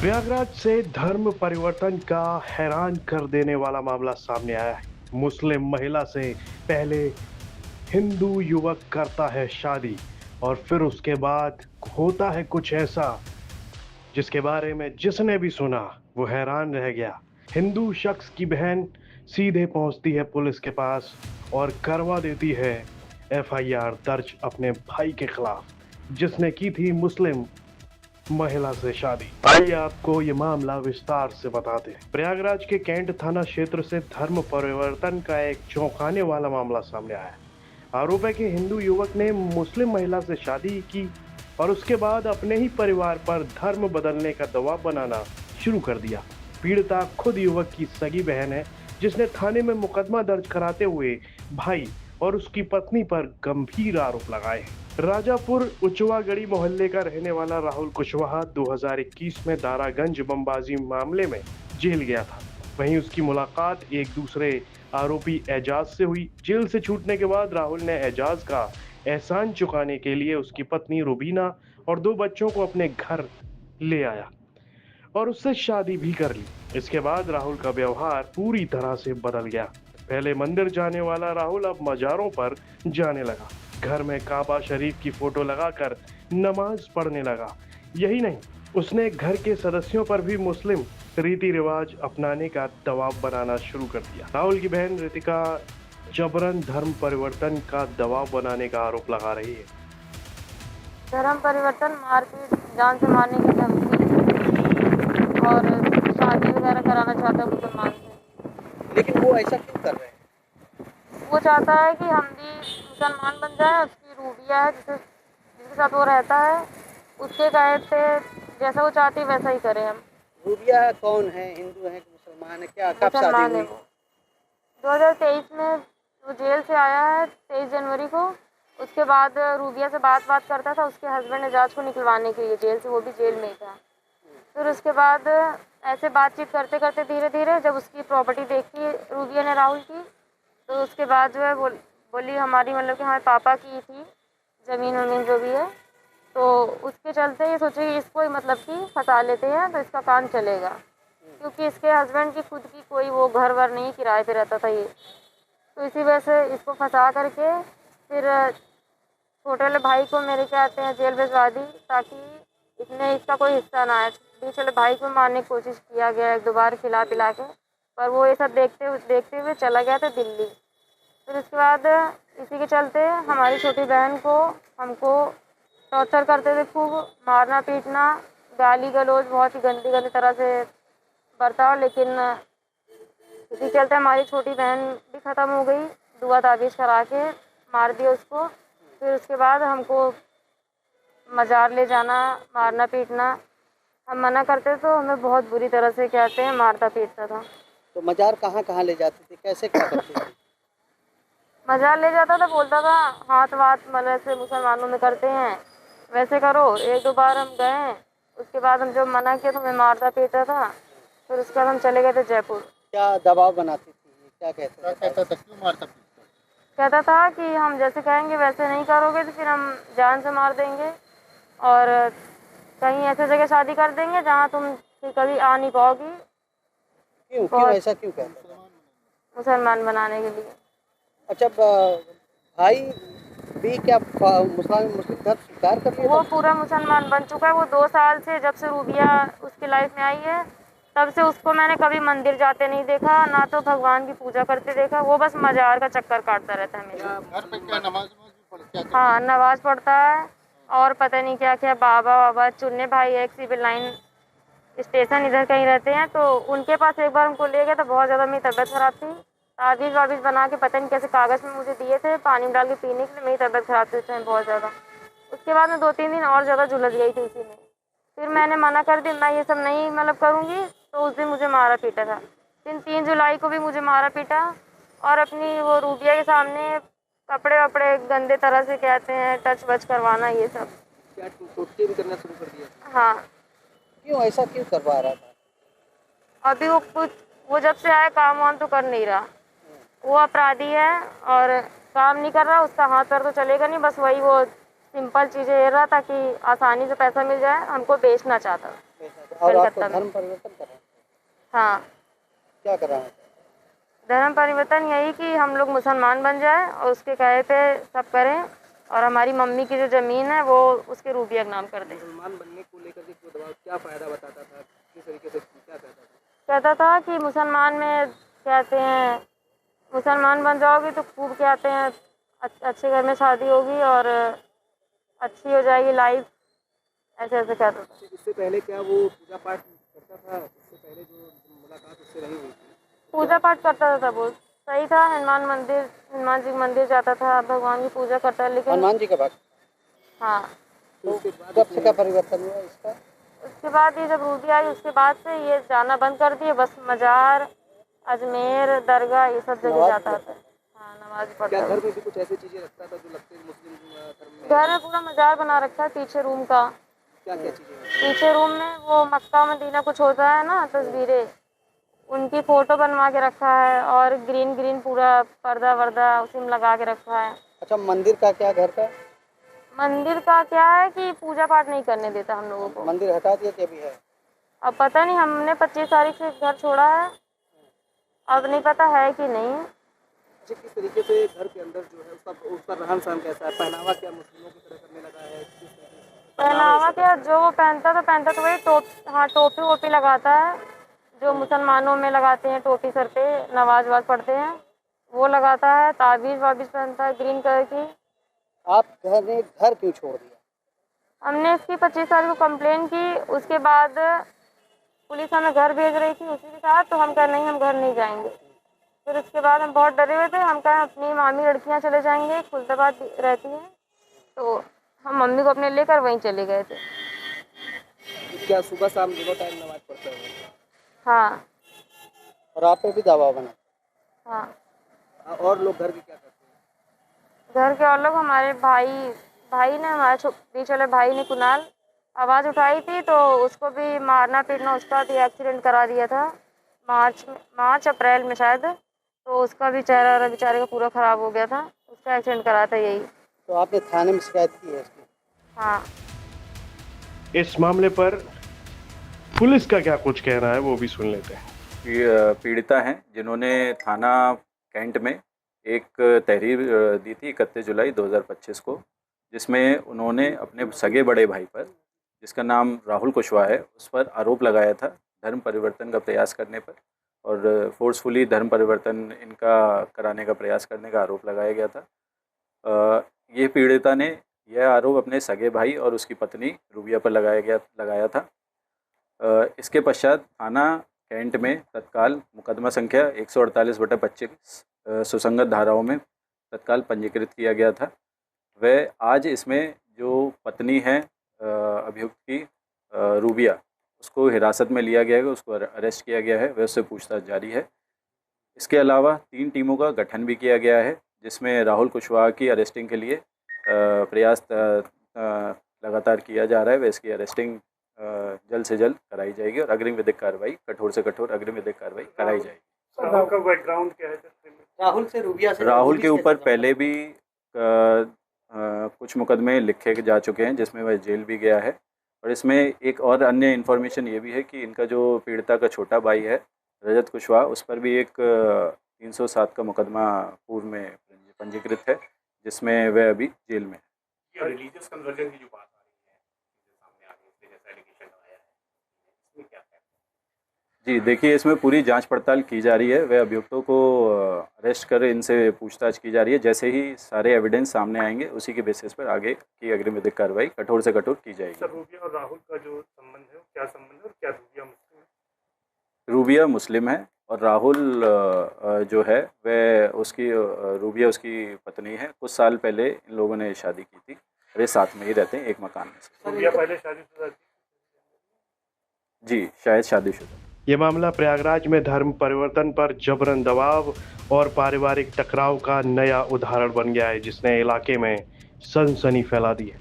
प्रयागराज से धर्म परिवर्तन का हैरान कर देने वाला मामला सामने आया है। मुस्लिम महिला से पहले हिंदू युवक करता है शादी और फिर उसके बाद होता है कुछ ऐसा जिसके बारे में जिसने भी सुना वो हैरान रह गया। हिंदू शख्स की बहन सीधे पहुंचती है पुलिस के पास और करवा देती है एफआईआर दर्ज अपने भाई के खिलाफ, जिसने की थी मुस्लिम महिला से शादी। आइए आपको ये मामला विस्तार से बताते हैं। प्रयागराज के कैंट थाना क्षेत्र से धर्म परिवर्तन का एक चौंकाने वाला मामला सामने आया है। आरोप है कि हिंदू युवक ने मुस्लिम महिला से शादी की और उसके बाद अपने ही परिवार पर धर्म बदलने का दबाव बनाना शुरू कर दिया। पीड़िता खुद युवक की सगी बहन है, जिसने थाने में मुकदमा दर्ज कराते हुए भाई और उसकी पत्नी पर गंभीर आरोप लगाए हैं। राजापुर उचवागढ़ी मोहल्ले का रहने वाला राहुल कुशवाहा 2021 में दारागंज बमबाजी मामले में जेल गया था। वहीं उसकी मुलाकात एक दूसरे आरोपी एजाज से हुई। जेल से छूटने के बाद राहुल ने एजाज का एहसान चुकाने के लिए उसकी पत्नी रुबीना और 2 बच्चों को अपने घर ले आया और उससे शादी भी कर ली। इसके बाद राहुल का व्यवहार पूरी तरह से बदल गया। पहले मंदिर जाने वाला राहुल अब मजारों पर जाने लगा। घर में काबा शरीफ की फोटो लगाकर नमाज पढ़ने लगा। यही नहीं, उसने घर के सदस्यों पर भी मुस्लिम रीति रिवाज अपनाने का दबाव बनाना शुरू कर दिया। राहुल की बहन रितिका जबरन धर्म परिवर्तन का दबाव बनाने का आरोप लगा रही है। धर्म परिवर्तन, मारपीट, जान से मारने की धमकी और शादी वगैरह कराना चाहता है मुसलमान से। लेकिन वो ऐसा क्यों कर रहे हैं? वो चाहता है कि हम भी मुसलमान बन जाए। उसकी रूबिया है जिसके साथ वो रहता है, उसके कहे पे जैसा वो चाहती है वैसा ही करें हम। रूबिया कौन है? हिंदू है कि मुसलमान है? क्या कब शादी मुसलमान है हुई? वो। 2023 में वो जेल से आया है, 23 जनवरी को। उसके बाद रूबिया से बात करता था उसके हस्बैंड एजाज को निकलवाने के लिए जेल से, वो भी जेल में ही था। फिर उसके बाद ऐसे बातचीत करते करते धीरे धीरे जब उसकी प्रॉपर्टी देखी रूबिया ने राहुल की, तो उसके बाद जो है बोली हमारी मतलब कि हमारे पापा की थी ज़मीन वमीन जो भी है, तो उसके चलते ये सोचे कि इसको ही मतलब कि फंसा लेते हैं तो इसका काम चलेगा, क्योंकि इसके हस्बैंड की खुद की कोई वो घर वर नहीं, किराए पे रहता था ये। तो इसी वजह से इसको फंसा करके फिर छोटे वाले भाई को मेरे क्या कहते हैं जेल भिजवा दी, ताकि इसमें इसका कोई हिस्सा ना आए। बीच वाले भाई को मारने की कोशिश किया गया 1-2 बार खिला पिला के, पर वो ये सब देखते हुए चला गया था दिल्ली। फिर उसके बाद इसी के चलते हमारी छोटी बहन को हमको टॉर्चर करते थे, खूब मारना पीटना, गाली गलौज, बहुत ही गंदी गंदी तरह से बर्ताव। लेकिन इसी के चलते हमारी छोटी बहन भी ख़त्म हो गई, दुआ ताबीज़ करा के मार दिया उसको। फिर उसके बाद हमको मज़ार ले जाना, मारना पीटना, हम मना करते तो हमें बहुत बुरी तरह से कहते हैं मारता पीटता था। तो मजार कहाँ कहाँ ले जाते थे? कैसे क्या करते थे? मज़ार ले जाता था, बोलता था हाथ वाथ मतलब ऐसे मुसलमानों में करते हैं वैसे करो। 1-2 बार हम गए, उसके बाद हम जब मना किया तो हमें मारता पीटता था। फिर उसके बाद हम चले गए थे जयपुर। क्या दबाव बनाती थी? क्या कहते थे? क्यों मारता पीटता? कहता था कि हम जैसे कहेंगे वैसे नहीं करोगे तो फिर हम जान से मार देंगे और कहीं ऐसे जगह शादी कर देंगे जहाँ तुम फिर कभी आ नहीं पाओगी। क्यों ऐसा क्यों कहते थे? मुसलमान बनाने के लिए। अच्छा, भाई भी क्या मुस्लिम धर्म स्वीकार कर लिया वो था? पूरा मुसलमान बन चुका है। वो 2 साल से जब से रूबिया उसकी लाइफ में आई है तब से उसको मैंने कभी मंदिर जाते नहीं देखा, ना तो भगवान की पूजा करते देखा। वो बस मज़ार का चक्कर काटता रहता है हमेशा। घर पे क्या नमाज भी पढ़ता? हाँ, नमाज पढ़ता है और पता नहीं क्या क्या बाबा चुन्ने भाई एक सिविल लाइन स्टेशन इधर कहीं रहते हैं, तो उनके पास एक बार हमको ले गया तो बहुत ज़्यादा मेरी तबीयत ख़राब थी। ताबीज़ वाबीज़ बना के पता नहीं कैसे कागज़ में मुझे दिए थे पानी में डाल के पीने के लिए। मेरी तबीयत ख़राब थी उस टाइम बहुत ज़्यादा। उसके बाद मैं 2-3 दिन और ज़्यादा झुलस गई थी उसी में। फिर मैंने मना कर दिया, मैं ये सब नहीं मतलब करूँगी, तो उस दिन मुझे मारा पीटा था। फिर 3 जुलाई को भी मुझे मारा पीटा और अपनी वो रूबिया के सामने कपड़े वपड़े गंदे तरह से कहते हैं टच वच करवाना, ये सब। क्या टोटके भी करना शुरू कर दिया? हाँ। क्यों ऐसा क्यों करवा रहा था? अभी वो जब से आया काम वाम तो कर नहीं रहा। वो अपराधी है और काम नहीं कर रहा, उसका हाथ पैर तो चलेगा नहीं, बस वही वो सिंपल चीज़ें ले रहा ताकि आसानी से पैसा मिल जाए, हमको बेचना चाहता। और आपको कलकत्ता में। धर्म परिवर्तन कर रहे हैं? हाँ, क्या कर रहे हैं? धर्म परिवर्तन यही कि हम लोग मुसलमान बन जाए और उसके कहे पे सब करें, और हमारी मम्मी की जो ज़मीन है वो उसके रूबिया के नाम कर दें। मुसलमान बनने को लेकर के जो दबाव, क्या फ़ायदा बताता था, किस तरीके से क्या कहता था? कहता था कि मुसलमान में कहते हैं मुसलमान बन जाओगे तो खूब कहते हैं अच्छे घर में शादी होगी और अच्छी हो जाएगी लाइफ, ऐसे ऐसे कहता था। इससे पहले क्या वो पूजा पाठ करता था? इससे पहले जो मुलाकात उससे नहीं हुई थी? पूजा पाठ करता था, वो सही था। हनुमान जी के मंदिर जाता था, भगवान की पूजा करता है, लेकिन हनुमान जी के भक्त? हाँ, तो उसके बाद कब से क्या परिवर्तन हुआ इसका? उसके बाद ये जब रूबी आई उसके बाद से ये जाना बंद कर दिए, बस मज़ार, अजमेर, दरगाह ये सब जगह नमाज जाता पढ़ता था। हाँ, नमाज क्या पढ़ता घर था। में भी कुछ ऐसी चीजें रखता था जो लगते हैं मुस्लिम धर्म में? घर में पूरा मज़ार बना रखा है पीछे रूम का। क्या क्या चीजें हैं? पीछे रूम में वो मक्का मदीना कुछ होता है ना, तस्वीरें, उनकी फ़ोटो बनवा के रखा है, और ग्रीन ग्रीन पूरा पर्दा वर्दा उसी में लगा के रखा है। अच्छा, मंदिर का क्या, घर का? मंदिर का क्या है कि पूजा पाठ नहीं करने देता हम लोगों को। मंदिर हटा दिया कि अभी है? अब पता नहीं, हमने 25 तारीख से घर छोड़ा है, अब नहीं पता है कि नहीं। अच्छा, किस तरीके से घर के अंदर जो है उसका रहन सहन कैसा है? पहनावा क्या मुस्लिमों की तरह करने लगा है? किस तरीके से पहनावा क्या, जो वो पहनता तो वही टोपी वोपी लगाता है, जो मुसलमानों में लगाते हैं, टोपी सर पे नमाज वाज पढ़ते हैं वो लगाता है। ताबीज़ वाबीज़ पहनता है ग्रीन कलर की। आप घर क्यों छोड़ दिया? हमने इसकी 25 तारीख को कंप्लेन की, उसके बाद पुलिस हमें घर भेज रही थी उसी के साथ, तो हम कहा नहीं, हम घर नहीं जाएंगे। फिर उसके बाद हम बहुत डरे हुए थे, हम कहा अपनी मामी लड़कियां चले जाएंगे, खुलदाबाद रहती हैं, तो हम मम्मी को अपने लेकर वहीं चले गए थे। क्या सुबह शाम दोनों टाइम नमाज पढ़ते हैं? हाँ और आप पे भी दबाव बना? हाँ। और लोग घर के क्या करते हैं? घर के और लोग, हमारे भाई ने, हमारे बीच वाले भाई ने, कुणाल, आवाज़ उठाई थी तो उसको भी मारना पीटना, उसका भी एक्सीडेंट करा दिया था मार्च अप्रैल में शायद, तो उसका भी चेहरा बेचारे का पूरा ख़राब हो गया था, उसका एक्सीडेंट करा था यही। तो आपने थाने में शिकायत की है इसकी? हाँ। इस मामले पर पुलिस का क्या कुछ कहना है वो भी सुन लेते हैं। पीड़िता हैं जिन्होंने थाना कैंट में एक तहरीर दी थी 31 जुलाई 2025 को, जिसमें उन्होंने अपने सगे बड़े भाई पर, जिसका नाम राहुल कुशवाहा है, उस पर आरोप लगाया था धर्म परिवर्तन का प्रयास करने पर, और फोर्सफुली धर्म परिवर्तन इनका कराने का प्रयास करने का आरोप लगाया गया था। ये पीड़िता ने यह आरोप अपने सगे भाई और उसकी पत्नी रूबिया पर लगाया था। इसके पश्चात थाना कैंट में तत्काल मुकदमा संख्या 148/25 सुसंगत धाराओं में तत्काल पंजीकृत किया गया था। वह आज इसमें जो पत्नी है अभियुक्त की रूबिया, उसको हिरासत में लिया गया है, उसको अरेस्ट किया गया है, वह उससे पूछताछ जारी है। इसके अलावा 3 टीमों का गठन भी किया गया है, जिसमें राहुल कुशवाहा की अरेस्टिंग के लिए प्रयास लगातार किया जा रहा है। वह इसकी अरेस्टिंग जल्द से जल्द कराई जाएगी और अग्रिम विधिक कार्रवाई, कठोर से कठोर अग्रिम विधिक कार्रवाई कराई जाएगी। राहुल का बैकग्राउंड क्या है? राहुल से रूबिया से राहुल के ऊपर पहले भी कुछ मुकदमे लिखे जा चुके हैं, जिसमें वह जेल भी गया है। और इसमें एक और अन्य इन्फॉर्मेशन ये भी है कि इनका जो पीड़िता का छोटा भाई है रजत कुशवाहा, उस पर भी एक 307 का मुकदमा पूर्व में पंजीकृत है, जिसमें वह अभी जेल में है। रिलीजियस कन्वर्जन की जो बात आ रही है सामने आ रही है, जैसा एलिगेशन आया है, इसमें क्या है? जी देखिए, इसमें पूरी जांच पड़ताल की जा रही है। वह अभियुक्तों को अरेस्ट कर इनसे पूछताछ की जा रही है। जैसे ही सारे एविडेंस सामने आएंगे, उसी के बेसिस पर आगे की अग्रिम विधिक कार्रवाई कठोर से कठोर की जाएगी। सर, रूबिया और राहुल का जो संबंध है, क्या संबंध है और क्या रूबिया मुस्लिम है? रूबिया मुस्लिम है और राहुल जो है वह रूबिया उसकी पत्नी है। कुछ साल पहले इन लोगों ने शादी की थी, अरे साथ में ही रहते हैं एक मकान में। रूबिया पहले शादीशुदा थी? जी, शायद शादीशुदा। ये मामला प्रयागराज में धर्म परिवर्तन पर जबरन दबाव और पारिवारिक टकराव का नया उदाहरण बन गया है, जिसने इलाके में सनसनी फैला दी है।